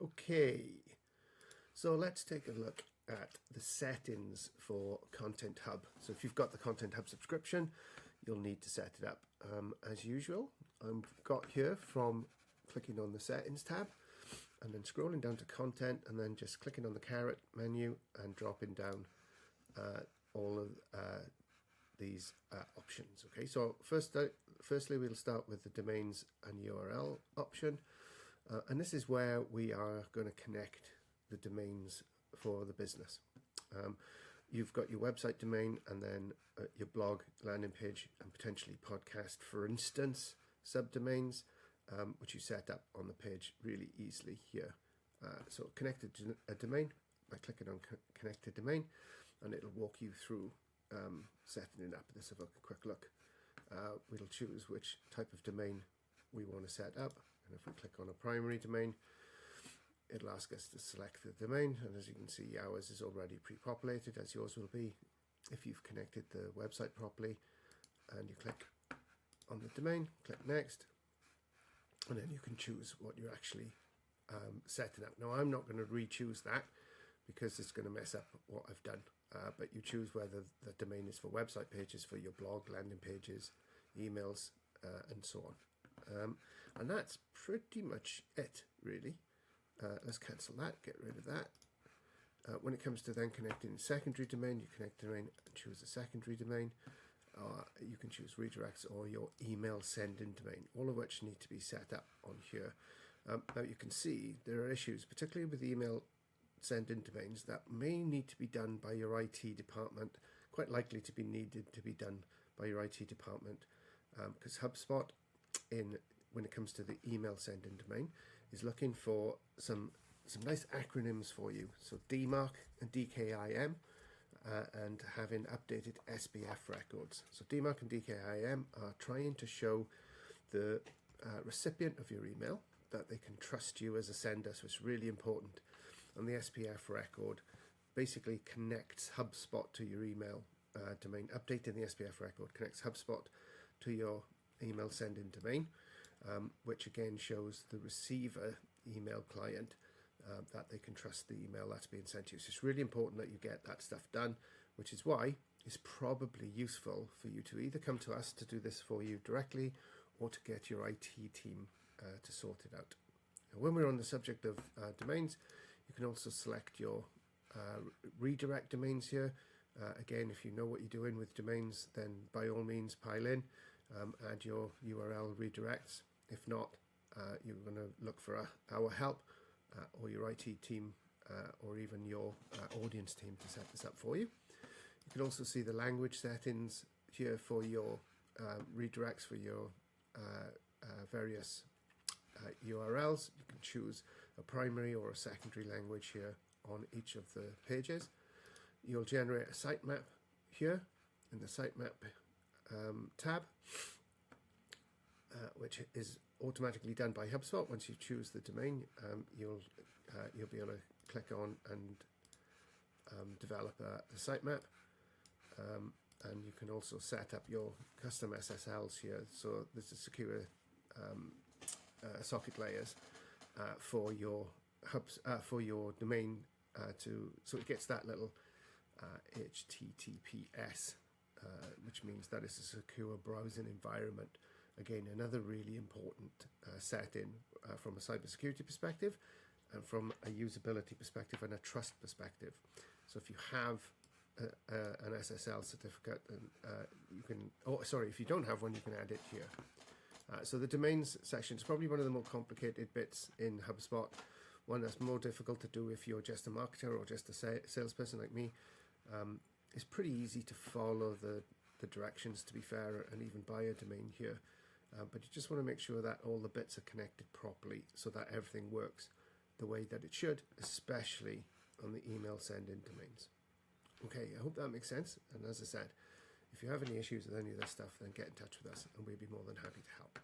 Okay, so let's take a look at the settings for Content Hub. So if you've got the Content Hub subscription, you'll need to set it up. As usual, I've got here from clicking on the settings tab and then scrolling down to content and then just clicking on the caret menu and dropping down all of these options. Okay, so firstly we'll start with the domains and URL option, and this is where we are going to connect the domains for the business. You've got your website domain and then your blog, landing page, and potentially podcast, for instance, subdomains, which you set up on the page really easily here. So connected to a domain by clicking on connect to domain, and it'll walk you through setting it up. Let's have a quick look. We'll choose which type of domain we want to set up, and if we click on a primary domain, it'll ask us to select the domain, and as you can see, ours is already pre-populated, as yours will be if you've connected the website properly. And you click on the domain, click next, and then you can choose what you're actually setting up. Now, I'm not going to re-choose that because it's going to mess up what I've done, but you choose whether the domain is for website pages, for your blog, landing pages, emails, and so on. And that's pretty much it, really. Let's cancel that, get rid of that. When it comes to then connecting a secondary domain, you connect the domain and choose a secondary domain. You can choose redirects or your email sending domain, all of which need to be set up on here. Now you can see there are issues, particularly with email sending domains, that may need to be done by your IT department, quite likely to be needed to be done by your IT department, because HubSpot, when it comes to the email sending domain, is looking for some nice acronyms for you. So DMARC and DKIM, and having updated SPF records. So DMARC and DKIM are trying to show the recipient of your email that they can trust you as a sender, so it's really important. And the SPF record basically connects HubSpot to your email domain. Updating the SPF record connects HubSpot to your email sending domain, which again shows the receiver email client that they can trust the email that's being sent to you. So it's really important that you get that stuff done, which is why it's probably useful for you to either come to us to do this for you directly or to get your IT team to sort it out. Now, when we're on the subject of domains, you can also select your redirect domains here. Again, if you know what you're doing with domains, then by all means pile in, add your URL redirects. If not, you're going to look for our help or your IT team or even your audience team to set this up for you. You can also see the language settings here for your redirects for your various URLs. You can choose a primary or a secondary language here on each of the pages. You'll generate a sitemap here in the sitemap tab, which is automatically done by HubSpot. Once you choose the domain, you'll be able to click on and develop a sitemap, and you can also set up your custom SSLs here. So this is secure socket layers for your for your domain so it gets that little HTTPS, which means that it's a secure browsing environment. Again, another really important setting from a cybersecurity perspective and from a usability perspective and a trust perspective. So if you have an SSL certificate, and you can, if you don't have one, you can add it here. So the domains section is probably one of the more complicated bits in HubSpot, one that's more difficult to do if you're just a marketer or just a salesperson like me. It's pretty easy to follow the directions, to be fair, and even buy a domain here. But you just want to make sure that all the bits are connected properly so that everything works the way that it should, especially on the email sending domains. Okay, I hope that makes sense. And as I said, if you have any issues with any of this stuff, then get in touch with us and we'll be more than happy to help.